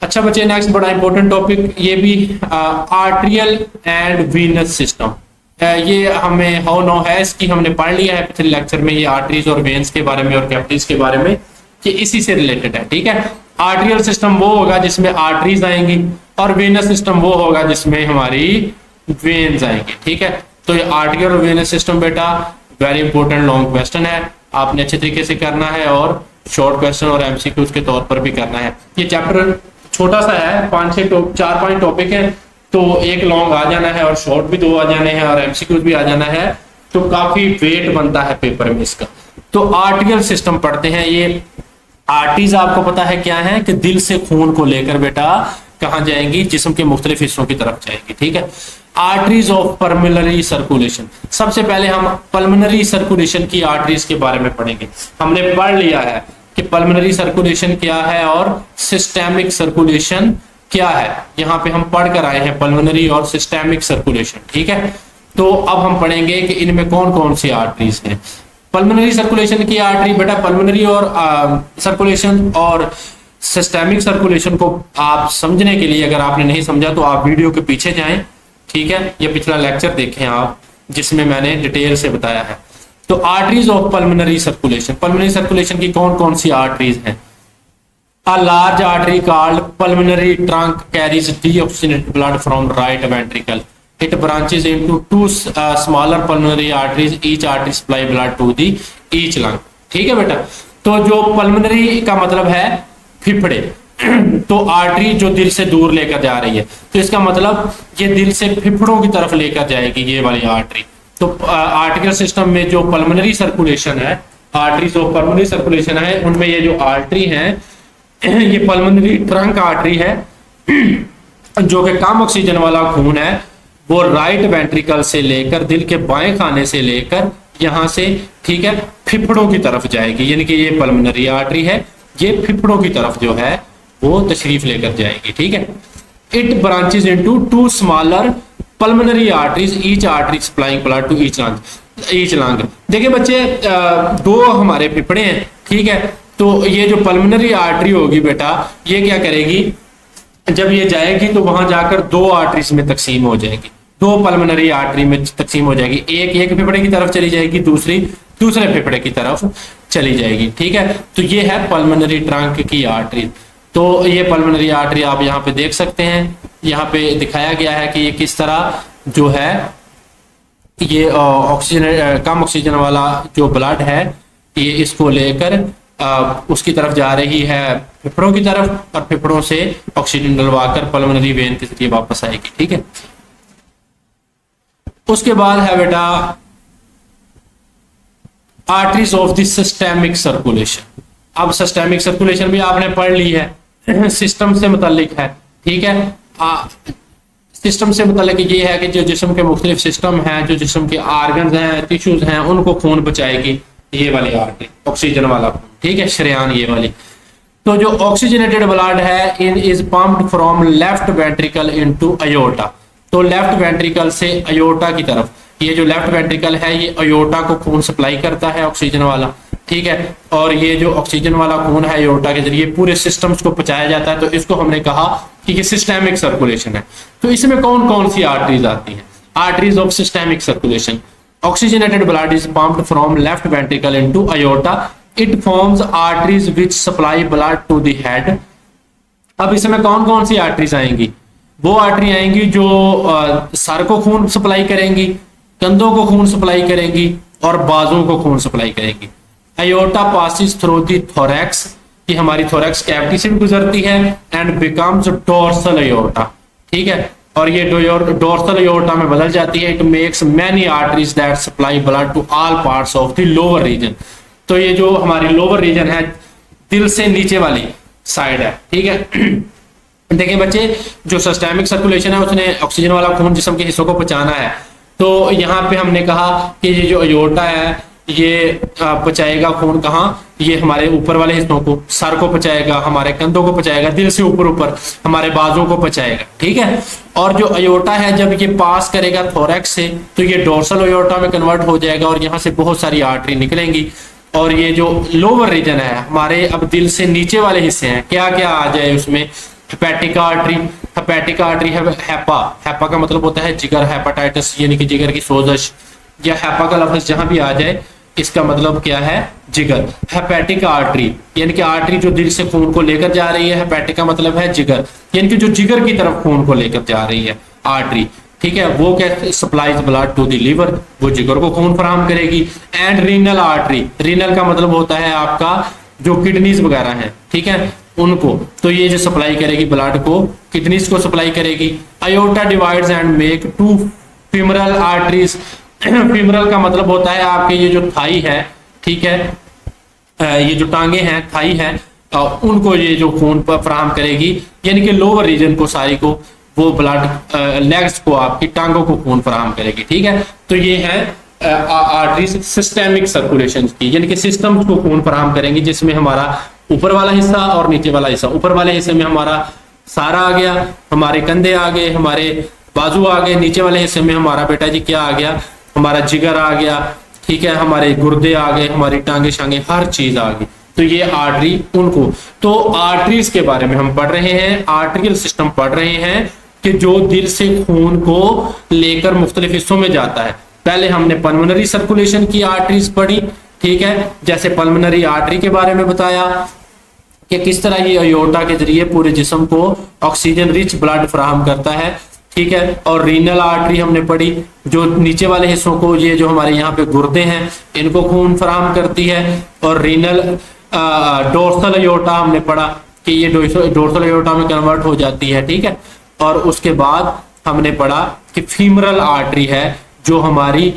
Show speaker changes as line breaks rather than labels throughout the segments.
अच्छा बच्चे, नेक्स्ट बड़ा इंपॉर्टेंट टॉपिक ये भी, आर्ट्रियल एंड वीनस सिस्टम। ये हमें हाउ नो है, इसकी हमने पढ़ लिया है पिछले लेक्चर में, ये आर्टरीज और वेन्स के बारे में और कैपिलरीज के बारे में, कि इसी से रिलेटेड है। ठीक है, आर्ट्रियल सिस्टम वो होगा जिसमें आर्टरीज आएंगी, और वेनस सिस्टम वो होगा जिसमें हमारी वेन्स आएंगी। ठीक है, तो ये आर्ट्रियल और वेनस सिस्टम बेटा वेरी इंपॉर्टेंट लॉन्ग क्वेश्चन है, आपने अच्छे तरीके से करना है, और शॉर्ट क्वेश्चन और एमसीक्यूज के तौर पर भी करना है। ये चैप्टर छोटा सा है, 4-5 टॉपिक है, तो एक लॉन्ग आ जाना है और शॉर्ट भी 2 आ जाने हैं और एमसीक्यूज भी आ जाना है, तो काफी वेट बनता है पेपर में इसका। तो आर्टिकल सिस्टम पढ़ते हैं। ये आर्टरीज आपको पता है क्या है, कि दिल से खून को लेकर बेटा कहां जाएंगी, जिस्म के मुख्तलिफ हिस्सों की तरफ जाएंगी। ठीक है, आर्टरीज ऑफ पल्मोनरी सर्कुलेशन। सबसे पहले हम पल्मोनरी सर्कुलेशन की आर्टरीज के बारे में पढ़ेंगे। हमने पढ़ लिया है कि पल्मोनरी सर्कुलेशन क्या है और सिस्टेमिक सर्कुलेशन क्या है, यहाँ पे हम पढ़ कर आए हैं पल्मोनरी और सिस्टेमिक सर्कुलेशन। ठीक है, तो अब हम पढ़ेंगे कि इनमें कौन कौन सी आर्टरीज हैं। पल्मोनरी सर्कुलेशन की आर्टरी बेटा, पल्मोनरी और सर्कुलेशन और सिस्टेमिक सर्कुलेशन को आप समझने के लिए, अगर आपने नहीं समझा तो आप वीडियो के पीछे जाएं। ठीक है, ये पिछला लेक्चर देखें आप, जिसमें मैंने डिटेल से बताया है। तो arteries of pulmonary circulation, pulmonary circulation की कौन कौन सी आर्टरीज हैं। A large artery called pulmonary trunk carries deoxygenated blood from right ventricle. It branches into 2 smaller pulmonary arteries. Each artery supply blood to the each lung. ठीक है बेटा, तो जो pulmonary का मतलब है फिफड़े, तो आर्टरी जो दिल से दूर लेकर जा रही है, तो इसका मतलब ये दिल से फिफड़ों की तरफ लेकर जाएगी ये वाली आर्टरी। तो आर्टिकल सिस्टम में जो पल्मोनरी सर्कुलेशन है, आर्टरीज ऑफ पल्मोनरी सर्कुलेशन है, उनमें ये जो आर्टरी है, ये पल्मोनरी ट्रंक आर्टरी है, जो कि कम ऑक्सीजन वाला खून है, वो राइट वेंट्रिकल से लेकर दिल के बाएं खाने से लेकर यहां से, ठीक है, फिफड़ों की तरफ जाएगी। यानी कि ये पल्मोनरी आर्टरी है, ये फिफड़ों की तरफ जो है वो तशरीफ लेकर जाएगी। ठीक है, it branches into 2 smaller pulmonary arteries, each artery supplying blood to each lung. देखिए बच्चे, 2 हमारे फिफड़े हैं। ठीक है, तो ये जो पल्मोनरी आर्टरी होगी बेटा, ये क्या करेगी, जब ये जाएगी तो वहां जाकर 2 आर्टरीज में तकसीम हो जाएगी, 2 पल्मोनरी आर्टरी में तकसीम हो जाएगी। एक फेफड़े की तरफ चली जाएगी, दूसरी दूसरे फेफड़े की तरफ चली जाएगी। ठीक है, तो ये है पल्मोनरी ट्रंक की आर्टरी। तो ये पल्मोनरी आर्टरी आप यहाँ पे देख सकते हैं, यहाँ पे दिखाया गया है कि ये किस तरह जो है, ये ऑक्सीजन, कम ऑक्सीजन वाला जो ब्लड है, ये इसको लेकर उसकी तरफ जा रही है, फेफड़ों की तरफ, और फेफड़ों से ऑक्सीजन डलवाकर पल्मोनरी वेन के जरिए वापस आएगी। ठीक है, उसके बाद है बेटा arteries of the systemic circulation. अब सिस्टेमिक सर्कुलेशन भी आपने पढ़ ली है, सिस्टम से मुतालिक है। ठीक है, सिस्टम से मुतालिक ये है कि जो जिस्म के मुख्तलिफ सिस्टम हैं, जो जिस्म के आर्गन्स हैं, टिश्यूज हैं, उनको खून बचाएगी ये वाली आर्टरी, ऑक्सीजन वाला खून। ठीक है, शरेयान ये वाली। तो जो ऑक्सीजनेटेड ब्लड है, in is pumped from left ventricle into aorta. तो लेफ्ट वेंट्रिकल से अयोर्टा की तरफ, ये जो लेफ्ट वेंट्रिकल है, ये अयोर्टा को खून सप्लाई करता है ऑक्सीजन वाला। ठीक है, और ये जो ऑक्सीजन वाला खून है अयोर्टा के जरिए पूरे सिस्टम्स को पहुंचाया जाता है। तो इसको हमने कहा कि ये सिस्टेमिक सर्कुलेशन है। तो इसमें कौन कौन सी आर्टरीज आती हैं, arteries of systemic circulation. Oxygenated blood is pumped from left ventricle into aorta. It forms arteries which supply blood to the head. अब इसमें कौन कौन सी आर्टरीज आएंगी, वो आर्टरी आएंगी जो सर को खून सप्लाई करेंगी, कंधों को खून सप्लाई करेंगी, और बाजों को खून सप्लाई करेंगी। aorta passes through the thorax, कि हमारी thorax कैविटी से भी गुजरती है, and becomes dorsal aorta। ठीक है, और ये डोर्सल एओर्टा में बदल जाती है। It makes many arteries that supply blood to all parts of the lower region. तो ये जो हमारी लोअर रीजन है, दिल से नीचे वाली साइड है। ठीक है, देखिए बच्चे, जो सिस्टेमिक सर्कुलेशन है, उसने ऑक्सीजन वाला खून जिस्म के हिस्सों को पहुंचाना है। तो यहाँ पे हमने कहा कि ये जो एओर्टा है, ये पहुंचाएगा खून कहाँ, ये हमारे ऊपर वाले हिस्सों को, सर को पहुंचाएगा, हमारे कंधों को पहुंचाएगा, दिल से ऊपर ऊपर हमारे बाजों को पहुंचाएगा। ठीक है, और जो अयोर्टा है, जब ये पास करेगा थोरैक्स से, तो ये डोर्सल अयोर्टा में कन्वर्ट हो जाएगा, और यहाँ से बहुत सारी आर्टरी निकलेंगी। और ये जो लोअर रीजन है हमारे, अब दिल से नीचे वाले हिस्से हैं, क्या क्या आ जाए उसमें, हेपेटिक आर्टरी, हेपेटिक आर्टरी है हैपा, हैपा का मतलब होता है जिगर, हेपेटाइटिस यानी कि जिगर की सोजश, या हैपा का लफ्ज जहां भी आ जाए इसका मतलब क्या है, जिगर। हेपेटिक आर्टरी यानी कि आर्टरी जो दिल से खून को लेकर जा रही है, हेपेटिक का मतलब है जिगर, यानी कि जो जिगर की तरफ खून को लेकर जा रही है आर्टरी, ठीक है, वो क्या supplies blood to the liver, वो जिगर को खून फराहम करेगी। एंड रीनल आर्टरी, रीनल का मतलब होता है आपका जो किडनीज वगैरह हैं, ठीक है, उनको, तो ये जो सप्लाई करेगी ब्लड को, किडनीज को सप्लाई करेगी। Aorta divides and make two femoral arteries, femoral का मतलब होता है आपके ये जो थाई है, ठीक है, ये जो टांगे हैं, थाई है, उनको ये जो खून फराहम करेगी, यानी कि लोअर रीजन को सारी को वो ब्लड, लेग्स को आपकी टांगों को खून फराहम करेगी, ठीक है। तो ये है आर्टरीज सिस्टेमिक सर्कुलेशन की, यानी कि सिस्टम को खून फराहम करेंगी, जिसमें हमारा ऊपर वाला हिस्सा और नीचे वाला हिस्सा, ऊपर वाले हिस्से में हमारा सारा आ गया, हमारे कंधे आ गए, हमारे बाजू आ गए, नीचे वाले हिस्से में हमारा बेटा जी क्या आ गया, हमारा जिगर आ गया, ठीक है, हमारे गुर्दे आ गए, हमारी टांगे शांगे, हर चीज आ गई। तो ये आर्टरी उनको, तो आर्टरीज के बारे में हम पढ़ रहे हैं, आर्टरियल सिस्टम पढ़ रहे हैं कि जो दिल से खून को लेकर मुख्तलिफ हिस्सों में जाता है। पहले हमने पल्मोनरी सर्कुलेशन की आर्टरीज पढ़ी, ठीक है, जैसे पल्मोनरी आर्टरी के बारे में बताया कि किस तरह ये अयोर्टा के जरिए पूरे जिस्म को ऑक्सीजन रिच ब्लड फराहम करता है, ठीक है। और रीनल आर्टरी हमने पढ़ी, जो नीचे वाले हिस्सों को, ये जो हमारे यहाँ पे गुर्दे हैं, इनको खून फराहम करती है। और रीनल डोर्सल अयोर्टा हमने पढ़ा कि ये डोर्सल अयोर्टा में कन्वर्ट हो जाती है, ठीक है। और उसके बाद हमने पढ़ा कि फीमरल आर्टरी है जो हमारी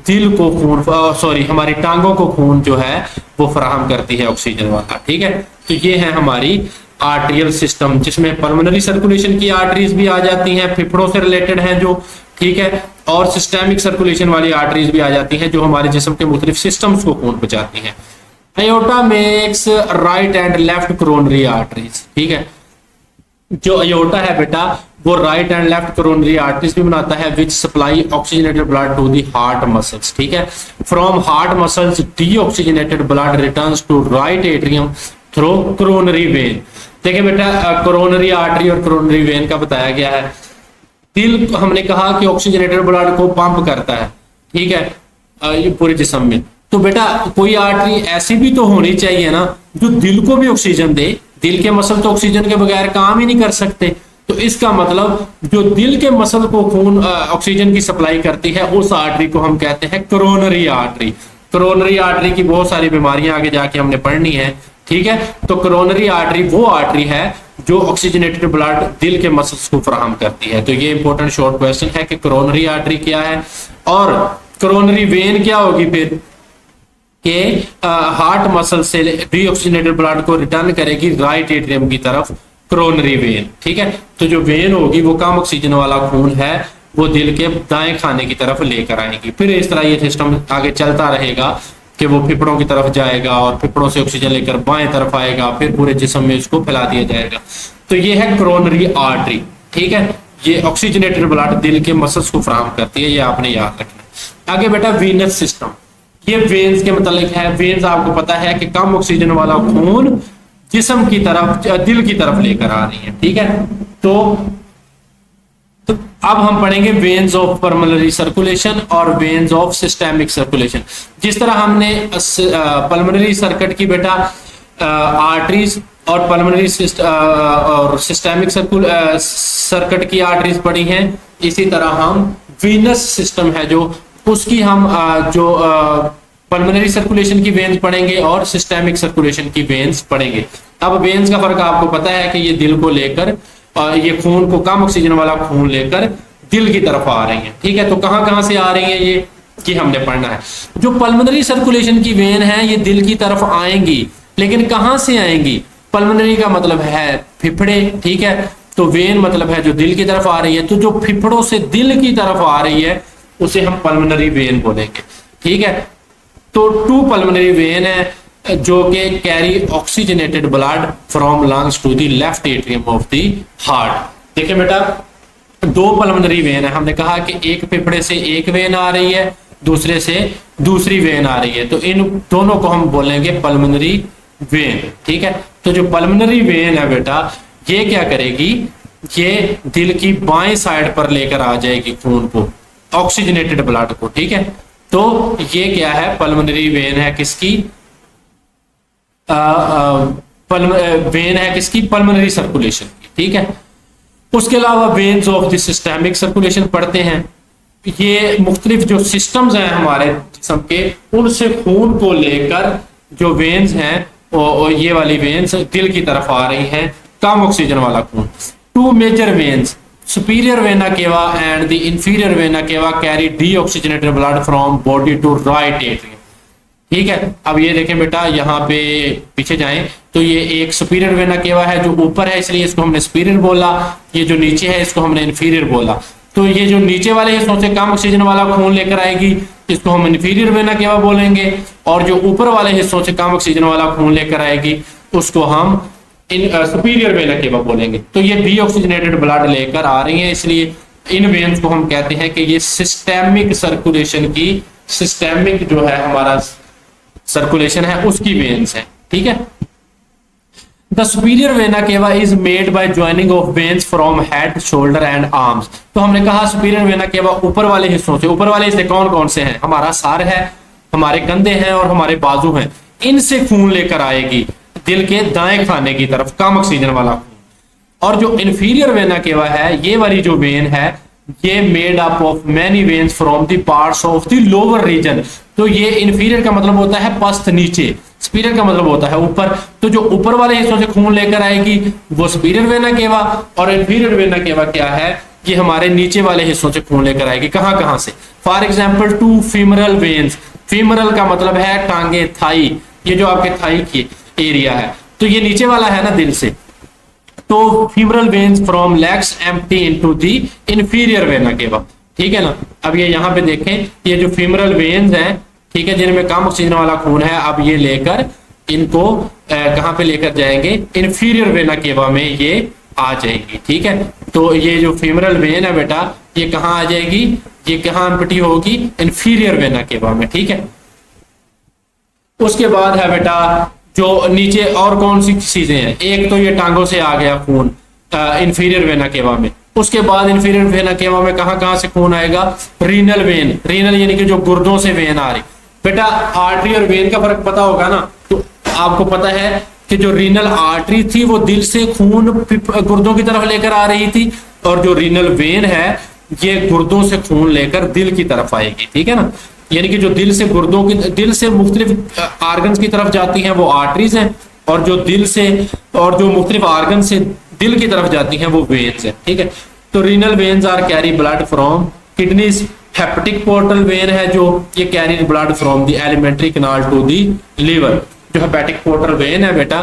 दिल को खून, सॉरी, हमारी टांगों को खून जो है वो फराहम करती है ऑक्सीजन वाला, ठीक है। तो ये है हमारी आर्टरियल सिस्टम, जिसमें पल्मोनरी सर्कुलेशन की आर्टरीज भी आ जाती हैं, फेफड़ों से रिलेटेड हैं जो, ठीक है, और सिस्टेमिक सर्कुलेशन वाली आर्टरीज भी आ जाती हैं जो हमारे जिस्म के मुख्तलिफ सिस्टम्स को खून पहुंचाती हैं। Aorta makes right and left coronary arteries, ठीक है। जो अयोर्टा है बेटा वो right and left coronary arteries भी बनाता है, which supply oxygenated blood to the heart muscles, ठीक है। From heart muscles deoxygenated blood returns to right atrium through coronary vein. देखिए बेटा, कोरोनरी आर्टरी और कोरोनरी वेन का बताया गया है। दिल हमने कहा कि ऑक्सीजनेटेड ब्लड को पंप करता है, ठीक है, ये पूरे जिस्म में। तो बेटा कोई आर्टरी ऐसी भी तो होनी चाहिए ना जो दिल को भी ऑक्सीजन दे, दिल के मसल तो ऑक्सीजन के बगैर काम ही नहीं कर सकते। तो इसका मतलब जो दिल के मसल को खून ऑक्सीजन की सप्लाई करती है, उस आर्टरी को हम कहते हैं कोरोनरी आर्टरी। कोरोनरी आर्टरी की बहुत सारी बीमारियां आगे जाके हमने पढ़नी है, ठीक है। तो कोरोनरी आर्टरी वो आर्टरी है जो ऑक्सीजनेटेड ब्लड दिल के मसल्स को फराहम करती है। तो ये इंपॉर्टेंट शॉर्ट क्वेश्चन है कि कोरोनरी आर्टरी क्या है और कोरोनरी वेन क्या होगी फिर, के हार्ट मसल से डीऑक्सीजनेटेड ब्लड को रिटर्न करेगी राइट एट्रियम की तरफ, कोरोनरी वेन, ठीक है। तो जो वेन होगी वो कम ऑक्सीजन वाला खून है वो दिल के दाएं खाने की तरफ लेकर आएगी। फिर इस तरह ये सिस्टम आगे चलता रहेगा कि वो फेफड़ों की तरफ जाएगा और फेफड़ों से ऑक्सीजन लेकर बाएं तरफ आएगा, फिर पूरे जिस्म में इसको फैला दिया जाएगा। तो ये है कोरोनरी आर्टरी, ठीक है। ये ऑक्सीजनेटेड ब्लड दिल के मसल्स को फराहम करती है, ये आपने याद रखना। आगे बेटा वीनस सिस्टम, ये वेन्स के मतलब है। वेन्स आपको पता है कि कम ऑक्सीजन वाला खून जिस्म की तरफ, दिल की तरफ लेकर आ रही है, ठीक है। तो अब हम पढ़ेंगे वेन्स ऑफ पल्मोनरी सर्कुलेशन और वेन्स ऑफ सिस्टेमिक सर्कुलेशन। जिस तरह हमने पल्मोनरी सर्किट की बेटा आर्टरीज और पल्मोनरी और सिस्टेमिक सर्किट की आर्टरीज पढ़ी हैं, इसी तरह हम वीनस सिस्टम है जो उसकी हम जो पल्मोनरी सर्कुलेशन की वेन्स पढ़ेंगे और सिस्टेमिक सर्कुलेशन की वेन्स पढ़ेंगे। अब वेन्स का फर्क आपको पता है कि ये दिल को लेकर, ये खून को, कम ऑक्सीजन वाला खून लेकर दिल की तरफ आ रही है, ठीक है। तो कहां कहां से आ रही है ये हमने पढ़ना है। जो पल्मोनरी सर्कुलेशन की वेन है ये दिल की तरफ आएंगी, लेकिन कहां से आएंगी? पल्मोनरी का मतलब है फेफड़े, ठीक है। तो वेन मतलब है जो दिल की तरफ आ रही है। तो जो फेफड़ों से दिल की तरफ आ रही है उसे हम पल्मोनरी वेन बोलेंगे, ठीक है। तो टू पल्मोनरी वेन है जो कि carry oxygenated blood from lungs to the left atrium of the heart. देखिए बेटा, दो पल्मोनरी वेन है। हमने कहा कि एक फेफड़े से एक वेन आ रही है, दूसरे से दूसरी वेन आ रही है। तो इन दोनों को हम बोलेंगे पल्मोनरी वेन, ठीक है। तो जो पल्मोनरी वेन है बेटा ये क्या करेगी, ये दिल की बाएं साइड पर लेकर आ जाएगी खून को, ऑक्सीजनेटेड ब्लड को, ठीक है। तो ये क्या है, पल्मोनरी वेन है किसकी, वेन है किसकी, पल्मोनरी सर्कुलेशन की, ठीक है। उसके अलावा veins of the systemic circulation पढ़ते हैं। ये मुख्तलिफ जो सिस्टम्स हैं हमारे जिस्म के, उनसे खून को लेकर जो वेन्स हैं, और ये वाली वेन्स दिल की तरफ आ रही हैं, कम ऑक्सीजन वाला खून। Two major veins, superior vena cava and the inferior vena cava carry deoxygenated blood from body to right atrium, ठीक है। अब ये देखें बेटा, यहाँ पे पीछे जाएं तो ये एक सुपीरियर वेना केवा है जो ऊपर है, इसलिए इसको हमने सुपीरियर बोला। ये जो नीचे है इसको हमने इंफीरियर बोला। तो ये जो नीचे वाले हिस्सों से कम ऑक्सीजन वाला खून लेकर आएगी, इसको हम इंफीरियर वेना केवा बोलेंगे, और जो ऊपर वाले हिस्सों से कम ऑक्सीजन वाला खून लेकर आएगी उसको हम सुपीरियर वेना केवा बोलेंगे। तो ये डीऑक्सीजनेटेड ब्लड लेकर आ रही है, इसलिए इन वेन्स को हम कहते हैं कि ये सिस्टेमिक सर्कुलेशन की, सिस्टेमिक जो है हमारा सर्कुलेशन है उसकी वेन्स है, ठीक है। द सुपीरियर वेना केवा is made by joining of veins from head, shoulder and arms. तो हमने कहा सुपीरियर वेना केवा ऊपर वाले हिस्सों से, ऊपर वाले हिस्से कौन कौन से हैं, हमारा सर है, हमारे कंधे हैं और हमारे बाजू हैं, इनसे खून लेकर आएगी दिल के दाएं खाने की तरफ, कम ऑक्सीजन वाला खून। और जो इंफीरियर वेना केवा है, ये वाली जो वेन है, ये made up of many veins from the parts of the lower region. तो ये इंफीरियर का मतलब होता है पस्त, नीचे, सुपीरियर का मतलब होता है ऊपर। तो जो ऊपर वाले हिस्सों से खून लेकर आएगी वो सुपीरियर वेना केवा, और इंफीरियर वेना केवा क्या है, ये हमारे नीचे वाले हिस्सों से खून लेकर आएगी। कहां कहां से, फॉर एग्जाम्पल टू फीमरल वेन्स। फीमरल का मतलब है टांगे, थाई, ये जो आपके थाई की एरिया है, तो ये नीचे वाला है ना दिल से। तो femoral veins from legs empty into the inferior vena cava, ठीक है ना। अब ये यहाँ पे देखें, ये जो फीमरल वेन्स हैं, ठीक है, जिनमें कम ऑक्सीजन वाला खून है, अब ये लेकर इनको कहां पे लेकर जाएंगे, इंफीरियर वेना केवा में ये आ जाएगी, ठीक है। तो ये जो फीमरल वेन है बेटा, ये कहां आ जाएगी, ये कहां एम्प्टी होगी, इंफीरियर वेना केवा में, ठीक है। उसके बाद है बेटा जो नीचे और कौन सी चीजें हैं, एक तो ये टांगों से आ गया खून इंफीरियर वेना केवा में। उसके बाद इंफीरियर वेना केवा में कहां कहां से खून आएगा, रीनल वेन, रीनल यानी कि जो गुर्दों से वेन आ रही। बेटा आर्टरी और वेन का फर्क पता होगा ना, तो आपको पता है कि जो रीनल आर्टरी थी वो दिल से खून गुर्दों की तरफ लेकर आ रही थी, और जो रीनल वेन है ये गुर्दों से खून लेकर दिल की तरफ आएगी, ठीक है ना। यानी कि जो दिल से गुर्दों की, दिल से मुख्तलिफ आर्गन्स की तरफ जाती हैं वो आर्टरीज हैं, और जो दिल से और जो मुख्तलिफ आर्गन से दिल की तरफ जाती हैं वो वेन्स हैं, ठीक है। तो renal veins are carry blood from kidneys. Hepatic portal vein है जो ये carry blood from the alimentary canal to the liver. जो हेपेटिक पोर्टल वेन है बेटा,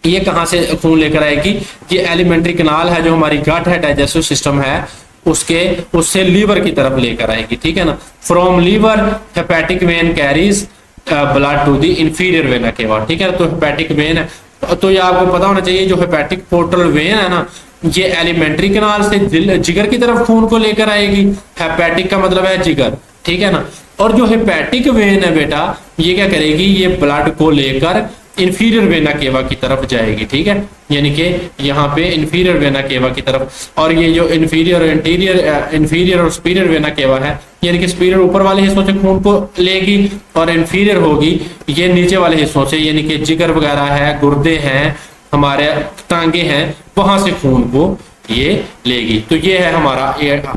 ये कहां से खून लेकर आएगी, ये एलिमेंट्री कैनाल है जो हमारी गट है, डाइजेस्टिव सिस्टम है, उससे लीवर की तरफ लेकर आएगी, ठीक है ना। From liver hepatic vein carries blood to the inferior vena cava, ठीक है। तो हेपेटिक वेन है, तो ये आपको पता होना चाहिए, जो हेपेटिक पोर्टल वेन है ना, ये एलिमेंट्री कैनाल से जिगर की तरफ खून को लेकर आएगी। हेपेटिक का मतलब है जिगर, ठीक है ना। और जो हेपेटिक वेन है बेटा, ये क्या करेगी, ये ब्लड को लेकर इंफीरियर वेना केवा की तरफ जाएगी, ठीक है। यानी कि यहाँ पे इंफीरियर वेना केवा की तरफ, और ये जो इंफीरियर और सुपीरियर वेना केवा है, यानी कि सुपीरियर ऊपर वाले हिस्सों से खून को लेगी, और इंफीरियर होगी ये नीचे वाले हिस्सों से, यानी कि जिगर वगैरह है, गुर्दे हैं, हमारे टांगे हैं, वहां से खून को ये लेगी। तो ये है हमारा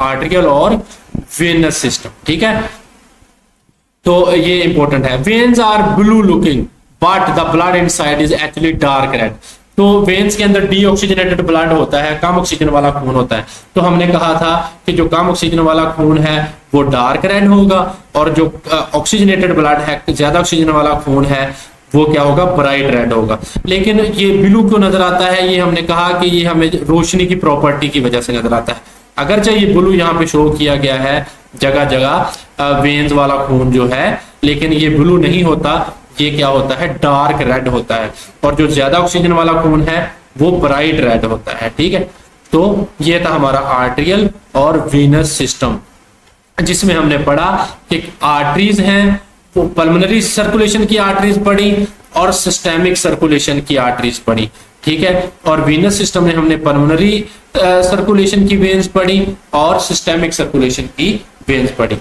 आर्टेरियल और वेनस सिस्टम, ठीक है। तो ये इंपॉर्टेंट है। Veins are blue looking but the blood inside is actually dark red. तो वेन्स के अंदर डीऑक्सीजनेटेड ब्लड होता है, कम ऑक्सीजन वाला खून होता है। तो हमने कहा था कि जो कम ऑक्सीजन वाला खून है वो डार्क रेड होगा, और जो ऑक्सीजनेटेड ब्लड है, ज्यादा ऑक्सीजन वाला खून है, वो क्या होगा, ब्राइट रेड होगा। लेकिन ये ब्लू क्यों नजर आता है, ये हमने कहा कि ये हमें रोशनी की प्रॉपर्टी की वजह से नजर आता है। अगरचे ये ब्लू यहाँ पे शो किया गया है जगह जगह वेन्स वाला खून जो है, लेकिन ये ब्लू नहीं होता, ये क्या होता है, डार्क रेड होता है। और जो ज्यादा ऑक्सीजन वाला खून है वो ब्राइट रेड होता है, ठीक है। तो ये था हमारा आर्टेरियल और वीनस सिस्टम, जिसमें हमने पढ़ा कि आर्टरीज हैं, वो पल्मोनरी सर्कुलेशन की आर्टरीज पढ़ी और सिस्टेमिक सर्कुलेशन की आर्टरीज पढ़ी, ठीक है। और वीनस सिस्टम में हमने पल्मोनरी सर्कुलेशन की वेन्स पढ़ी और सिस्टेमिक सर्कुलेशन की वेन्स पढ़ी।